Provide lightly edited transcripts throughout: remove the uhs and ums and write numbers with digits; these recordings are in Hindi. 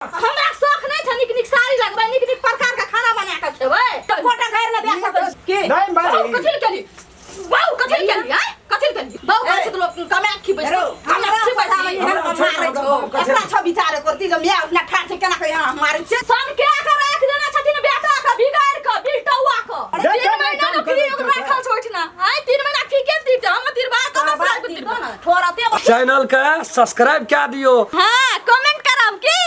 हमरा शौक नहीं था निक निक साड़ी लगबै निक निक प्रकार का खाना बना के खेबै त कोटा घर में बैठ सकै के नहीं मारी कथि केली वाओ कथि केली हैं कथि केली बहु कहै छ लोग कमे की बैस हम अच्छी बजा में हेर मारै छौ एतना छ विचार करती जे मैं अपना ठाठ केना के यहां मारै छ सन के कर एक जना छथिन बेटा का बिगाड़ के बिटौआ के 3 महीना नौकरी राखल छ ओठना आइ 3 महीना की के दी हम तिरबा कम साल के दिबो थोड़ा ते चैनल का सब्सक्राइब क्या दियो हां कमेंट करब की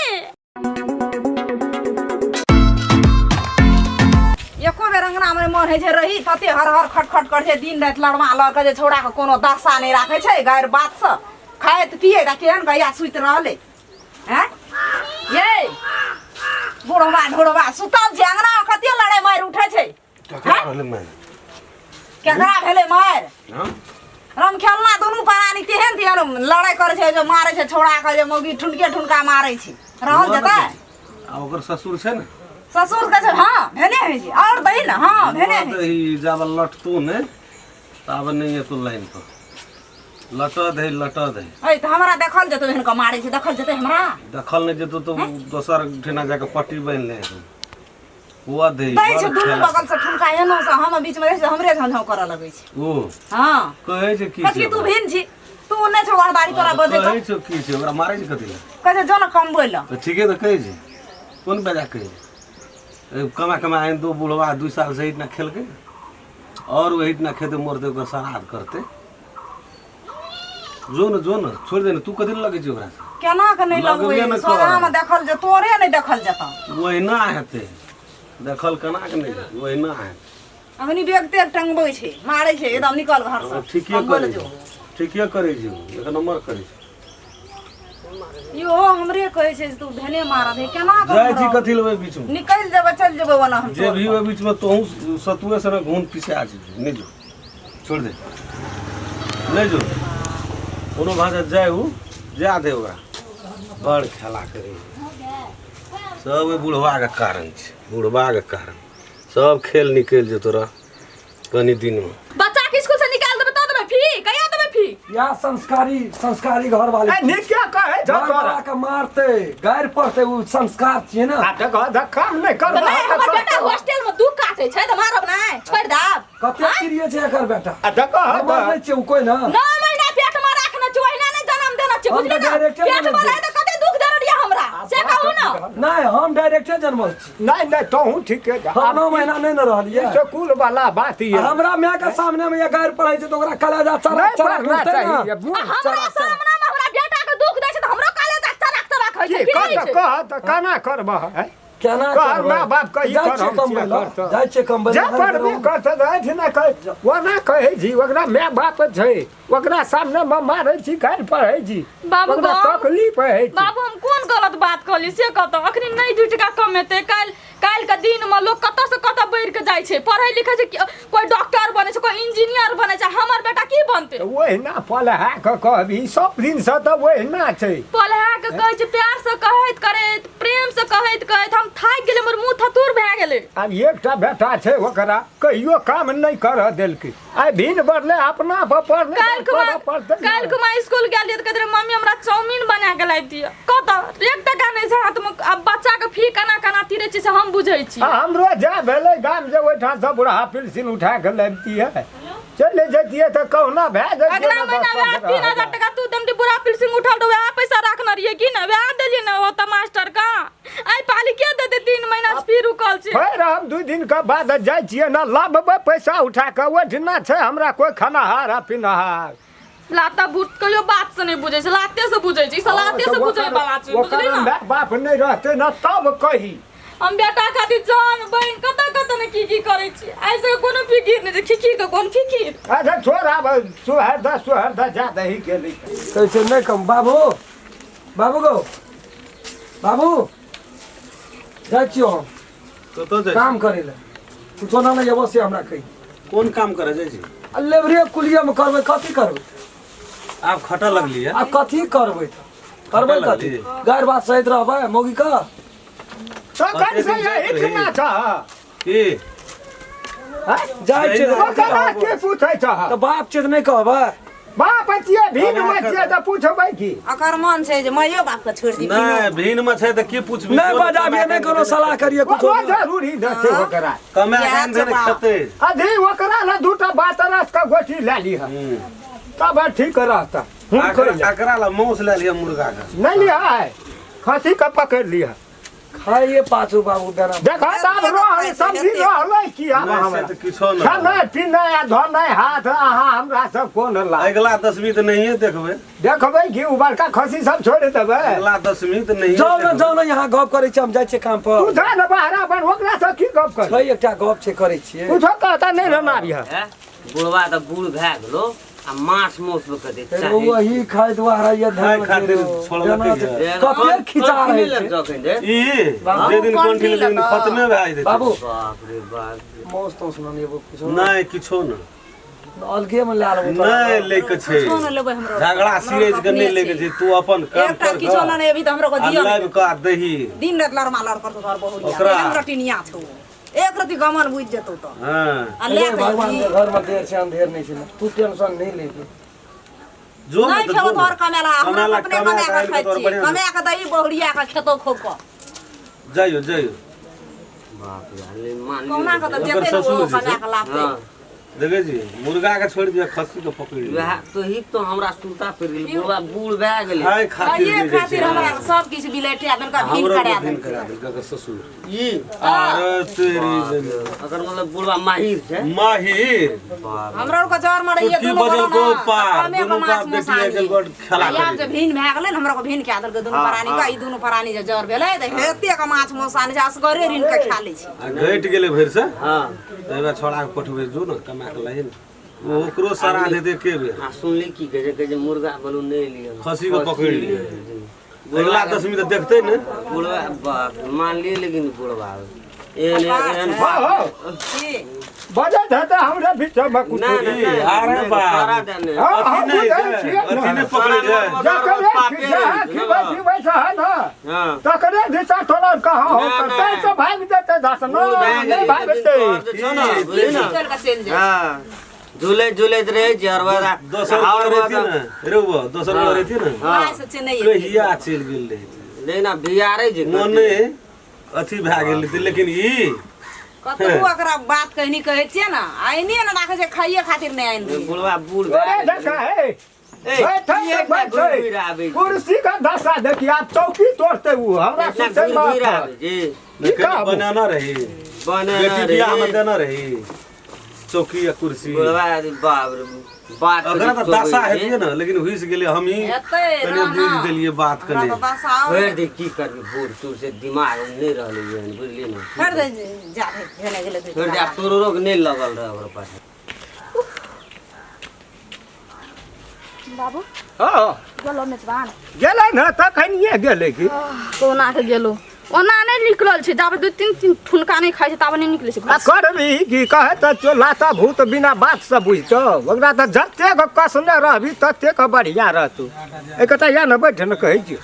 एको बेर अंगना में मन है छै रही तते हर हर खटखट कर छै दिन रात लड़मा लड़ के जे छोड़ा के कोनो दशा नहीं राखे छै गैर बात से खाएत पिए ता केहन गैया सुत रहले हैं ये बुढ़वा सुतल छै अंगना में कते लड़ाई मार उठे छै केकरा भेले मार केकरा भेले मार राम खेलना दोनों प्राणी तेहन तेहन लड़ाई करे छै जे मारे छै छोड़ा के जे मौगी ठुनका मारे छै रहल जता आ ओकर ससुर छै न ससुर का से हां भेने है जी और दही ना हां भेने है दही जावल लटतू ने तब नहीं है तो लाइन पर लटा दे ए त हमरा देखल जतो हन के मारे छै देखल जते हमरा देखल नहीं जतो तो दोसर ठेना जाके पट्टी बांध ले हुआ दे दही छै दुनु बगल से ठुनका एनो से हम बीच में रह से हमरे झंझौ करे लगे छै ओ हां कहे छै की कथि तू भिन छी तू ने छ गड़बाड़ी तोरा बजे कहे छै की छै ओकरा मारे छै कथि कहे जो न कम बोल तो ठीक है तो कहे छै कोन बजा कहे कमा आए 2 बुढ़वा 2 साल से इतना खेल के और वही इतना खेते मरते ओकर श्राद्ध करते जो न छोड़ दे न तू कथि लगे छै ओकरा से केना के नहीं लगबै सोना में देखल जे तोरे नहीं देखल जता वही ना हेते देखल केना के नहीं वही ना है अगनी व्यक्ति टंगबै छै मारे छै एकदम निकल घर से ठीके करे छै एक नंबर करे छै यो हमरे कहै छै तू भेने मारा दे केना कर जाय छी कथि लेबै बीच में निकल जेबै चल जेबै वना हम जे भी ओइ बीच में तोहू सतुए से घून पीछे आ छी नहीं जो छोड़ दे नहीं जो कोनो भाषा जाय हूँ जा दे ओकरा बड़ खेला करे सब बुढ़वा के कारण छै बुढ़वा के कारण सब खेल निकल जेतो रह कनी दिन में बच्चा के स्कूल से निकाल देबै त देबै फी कहिया देबै फी या संस्कारी घर वाले ने क्या कहे जरा का मारते गैर पढ़ते वो संस्कार छिए ना काम नहीं कर हमर बेटा हॉस्टल में दुख काटे छै त मारब नहीं छोड़ दाब कते क्रिया छै एकर बेटा देखो हमर नहीं छै कोई ना 9 महीना पेट में रखना छै ओहिना नहीं जन्म देना छै बुझलियै ना पेट में रहे त कते दुख दरदिया हमरा से कहू ना नहीं हम डायरेक्टर जन्मल छी नहीं तो हूं ठीक है हम 9 महीना नहीं न रहलिए स्कूल वाला बात ही है हमरा मां के सामने में ये गैर पढ़ै छै त ओकरा कलेजा चरा हमरा सामने में हमरा बेटा के दुख दै छै त हमरो कलेजा चरा खै छै कह त केना करबा है केना कर मां बाप कहि कर जाय छै कम जा पर भी करत जाय छै ना कह ओना कहै जी ओकरा माय बाप छै ओकरा सामने में मारै छी काल पढ़ै छी बाबू तकलीफ है बाबू हम कोन गलत बात कहली से कहत अखनी नहीं 2 टका कमेते काल के दिन में लोग कत से कत बढ़ के जाय छै पढ़ै लिखै छै कोई डॉक्टर बने छै कोई इंजीनियर बने छै हमर बेटा की बनते ओहिना पलहा के कहबी सब दिन से त ओहिना छै पलहा के कहै छै प्यार से कहैत करैत प्रेम से कहैत हम थाक गेले मोर मुंह थतुर भए गेले अब एकटा बेटा छै ओकरा कहियो काम नहीं कर देलकै आइ दिन बढ़ले अपना पर काल कुमा स्कूल गेलिए त कहते मम्मी हमरा चाउमीन बना के लाई दिया कत 1 टका नहीं छै हाथ में अब बच्चा के फी कना तीरे छै से हम बुझै छी हमरो जा भेले गाम जे ओठा से बुढ़ा पिलसिन उठा के लाबती है चले जतिए त कहना भए जाय अगला महीना में 3000 टका तू दमटी बुढ़ा पिलसिन उठल तो वह पैसा रखना रहिए कि ना वह देलिए ना होता मास्टर का आई पाली के दे 3 महीना से फिर रुकल छी फिर हम 2 दिन के बाद जाय छिए ना लाबबे पैसा उठा के ओठना छै हमरा कोई खानाहार पिनहार लाता बुट कहियो बात से नहीं बुझै छै लाते से बुझै छै सलाते से बुझै वाला छै बुझली ना बाप नहीं रहते ना तब कही हम बेटा खातिर जान बहन कत ने की करै छी ऐसे कोनो फिकिर नहीं खिखी के कोन फिकिर अच्छा छोरा सुहर जा दही गेली कैसे नहीं कम बाबू गो बाबू जाय छियो कतो जाय काम करे ले कुछो ना नहीं अवश्य हमरा कही कोन काम करे जाय छी लेबरे कुलिया में करबै कथि करबै आप खटा लगली है अब कथि करबै करबै कथि गैर बात सहित रहबै मौगी का तो कैसे इतना था की जाय छै ओकरा के पूछै छ त बाप छै त नहीं कहबै बाप छिए भीन में छिए त पूछबै की अकर मन छै जे मायो बाप के छोड़ दी नहीं भीन में छै त की पूछबी नहीं बजाबिए नहीं कोनो सलाह करिए कुछ वो जरूरी न छै ओकरा कमे गान देने खेते अधी ओकरा न दूटा बात रस का गोटी ले ली तब ठीक रहता एकरा ला मौस ले लिया मुर्गा का नहीं लिया है खसी का पकड़ लिया खाइए पाछू बाबू देना देखा दाब रह सब्जी रहलै की आब नहीं हमरा से त किछो न खाना पीना धोना हाथ अहाँ हमरा सब कोन ला अगला 10वीं त नहीं देखबे देखबै कि उ बड़का खसी सब छोड़ देबै अगला 10वीं त नहीं जाऊ न यहाँ गप करे छी हम जाय छी काम पर तू जा न बाहर बन ओकरा से की गप कर छै एकटा गप छै करे छियै पूछो कहता नहीं रहना बिहा बुढ़वा त बूढ़ भए गेलो आ मांस मौस लोग के तो वही खाय द्वारा ये धर्म खातिर छोड़लकै कफे खिचा रहे लग छै जखन दे ई जे दिन कंटिन्यू दिन खत्मे भए जेतै बाबू बाप रे बाप मौस तो सुना नहीं वो कुछ नहीं किछो न अलगे में ला लेबो नहीं लेके छै किछो न लेबै हमरो झगड़ा सीरियस के नहीं लेके छै तू अपन काम एकटा कर किछो न अभी त हमरो को दियो लाइव का दही दिन रात लड़मा लड़ करतो घर बहुरिया ओकरा- हम रटिनिया छौ एक रति गमन बुझ जेतौ त हां आ ले भगवान के घर में देर से अंधेर नहीं छै तू टेंशन नहीं ले जो नहीं खेबो तोर कमेला हम कमेला अपने कमे कमेला के खाइ तोर छी बढ़िया कमे के दही बहुरिया के खेतो खूब क जाइयो जाइयो बाप रे मान कौना के त ओकर देते ससुर वो जी कमे के लाते हां देखे जी मुर्गा के छोड़ दिया खस्सी के पकड़ लिया वह तो ही तो हमरा सुता पर गेल बुढ़वा बूढ़ भए गेलै खाए खातिर ये दे दै खातिर छै हमरा सब किछ बिलेटे आदन का भीन हमरो करा दिन दे करा दे का ससुर ई अरे तेरी अगर मतलब बुढ़वा माहिर छै माहिर बाप हमरा को जर में रहिए की दुनो बजल को पा कमे दुनु को का माछ बेटी मसानी एक गोट खेला यार जे करे भीन भए गेलै हमरा को भीन के आदर के दुनो प्राणी का ई दुनो प्राणी जे जर भेलै त हेते का माछ मसानी से असगरे रिन के खा लै छी आ घट गेले भैर से हां तबे छोड़ा के पठवे जो न कमा के लाइन वो ओकरो सारा दे दे के बे आ सुनली की कहे जे मुर्गा बोलू नहीं लियो खस्सी को पकड़ लिए अगला 10वीं तो देखते न बुढ़वा बाप मान लिए लेकिन बुढ़वा एहन एहन की बजत है त हमरा बीच में कुछ ना ना अरे अरे बाप। सारा देने हाँ, अथी हम नहीं बुझै छियै है अथी न। नहीं पकड़े जाए जकरे खिजा खिबै वैसा है ना हां तकरे दिशा थोड़ा कहाँ हो ना, ना। तै से भाग देते दस न नहीं भागते चल का चल जा हां झूले झूले रहे छै और बड़ा दोसर वाला रहती ना रे वो दोसर वाला रहती ना भाई से चेन्नई कहिया चल गेल रही लेना बियारे जे मने अथी भए गेल रही लेकिन ई कतौ ओकरा बात कहनी कहै छियै ना आइनी न राखे छै खाइए खातिर नहीं आइन दी बुढ़वा बूढ़ ए देखा है कुर्सी का दशा देखिए आप चौकी तोड़ते वो हमरा सोचे मत जी लेकिन बनाना रही बने बेटी बियाह में देना रही चौकी या कुर्सी बुढ़वा बाप रे बात अगर तो दशा है ना लेकिन हुई से गेले हम ही एते कने बुझ देलिए बात कने तो बस आओ फेर दे की करबे बूढ़ तूर से दिमाग नहीं रहले हन बुझली ना फेर दे जा भेने गेले फेर दे तोरो रोग नहीं लगल रहे ओकर पास बाबू हां गेलो मेजबान गेलै न तखनिए गेलै की कोना के गेलो ओना नहीं निकलल छै जाबे दू तीन ठुनका नहीं खाइ छै ताबे नहीं निकले छै आ करबी की कहे त चोलाता भूत बिना बात से बुझतो ओकरा त जते कसने रहबी तते के बढ़िया रहतू एकटा या न बैठ न कहै छी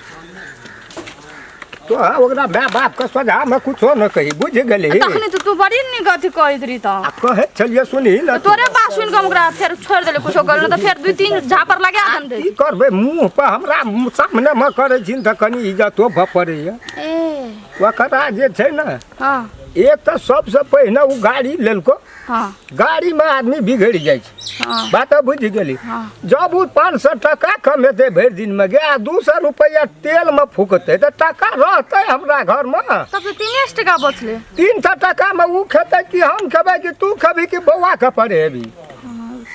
तो ओकरा माय बाप के सोझा में कुछो न कही बुझ गेली तखनी तो तू बड़ी निगति कहैत रही त आ कहे छलिए सुनी ल तोरे बात सुन के ओकरा फेर छोड़ देले कुछो करलो त फेर दू तीन झापर लगा हम दे की करबे मुंह पर हमरा सामने में करे छिन त कनी इज्जतो भ पड़ैया ए ओकरा जे छै न हां एक त सबसे पहिने उ गाड़ी लेलको हां गाड़ी में आदमी बिगड़ जाइ छै हां बात बुझ गेली हाँ। जब उ 500 टका कमेते भरि दिन में गया 200 रुपया तेल में फूकते त टका रहते हमरा घर में तब तो 3 टका बचले 300 टका में उ खेते कि हम खेबै कि तू खेबी कि बौआ के पढ़ेबी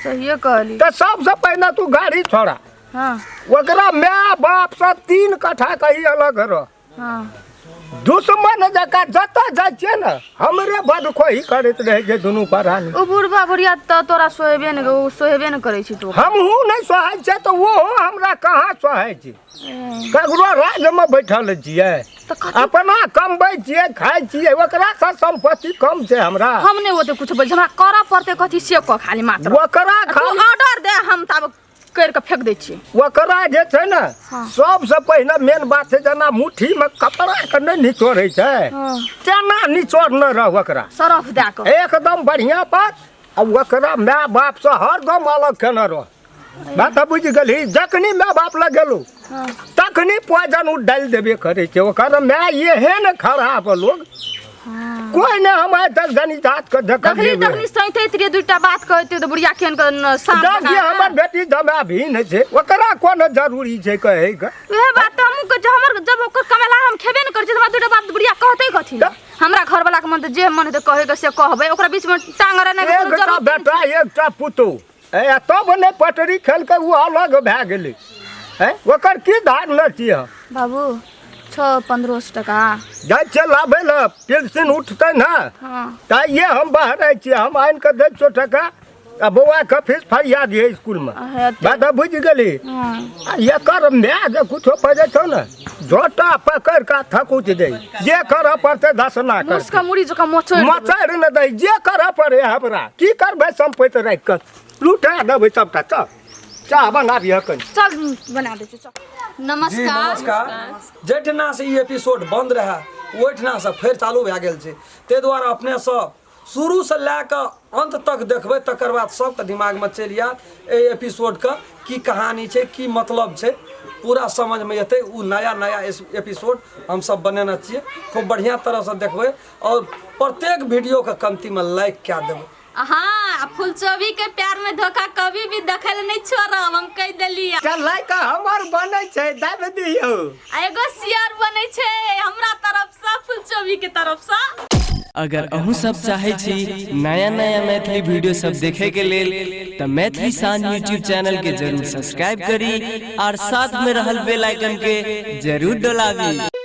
सही कहली त सबसे पहिने तू गाड़ी छोड़ा हां ओकरा माय बाप से 3 कट्ठा कही अलग रह हां दुश्मन जका जता जाइ छै न हमरे बदखोही करैत रहे छै दुनू परानी ओ बुढ़बा बुढ़िया त तोरा सोहेबे न करै छी तू हमहू नहीं सोहाय छै तो वो हमरा कहाँ सोहाय छै ककरो राज में बैठल छियै त कथी अपना कमबै छियै खाय छियै ओकरा से संपत्ति कम छै हमरा हम नहीं ओते कुछ बोल हमरा करऽ पड़ते कथी से क खाली मात्र ओकरा तू खाली ऑर्डर दे हम तब कर के फेंक दै छी ओकरा जे छै न हाँ। सबसे पहिने मेन बात छै जेना मुट्ठी में कपड़ा के नहीं निचोड़ै छै हां तेना निचोड़ न रह ओकरा सरफ दे के एकदम बढ़िया बात आ ओकरा माय बाप से हरदम अलग केने रह बात बुझि गेली जखनी माय बाप लग गेलू तखनी पॉइजन उ डालि देबे करे छै ओकर माय एहन खराब लोग कोई ने हमारे 10 गनी जात के देखली तखनी सहिते त्रिय दुईटा बात कहते तो बुढ़िया केन के साथ ये हमर बेटी जमा भी न छै ओकरा कोन जरूरी छै कहे के वह बात हमहु के हमर जब ओकर कमेला हम खेबे न कर छै दुईटा बात बुढ़िया कहते कथि हमरा घर वाला के मन जे मन हेते कहे के से कहबे ओकरा बीच में टांगरा नहीं एकटा बेटा एकटा पुतो ए तब ने पटरी खेल के उ अलग भए गेलै है ओकर की धारणा छियै बाबू 6-15 टका जाइ छै लाबै ल पेंशन उठतै न हां त ये हम बाहर आइ छी हम आइन के दै 100 टका आ बौआ के फीस फरिया दिए स्कूल में बात बुझ गेली ये कर मैं जे कुछो पड़े छौ न झोटा पकड़ का थकुच दे जे कर पड़ते दसना कर मुसका मुड़ी जका मचाड़ न दे जे कर पड़े हमरा की करबै संपत्ति राख के लूटा देबै सबटा चल चाह बना दिया कन चल बना दे चल जी नमस्कार नमस्कार जठना से ई एपिसोड बंद रहा ओठना से फिर चालू भए गेल छै ते दुआरे अपने सब शुरू से लए क अंत तक देखबै तकर बाद सब के दिमाग में चलि आयत ए एपिसोड के की कहानी छै की मतलब छै पूरा समझ में एतै उ नया एपिसोड हम सब बनेने छियै खूब बढ़िया तरह से देखबै और प्रत्येक वीडियो के कमती में लाइक क्या देबै हाँ फुलचोबी के प्यार में धोखा कभी भी दखल नहीं छोड़ब हम कह देलिए चल लाइक हमर बनै छै दाब दियौ एगो शेयर बनै छै हमरा तरफ से फुलचोबी के तरफ से अगर अहूँ सब चाहे छी नया नया मैथिली वीडियो सब देखे के लेल तो मैथिली साँझ यूट्यूब चैनल के जरूर सब्सक्राइब करी और साथ में रहल बेल आइकन के जरूर दबावी।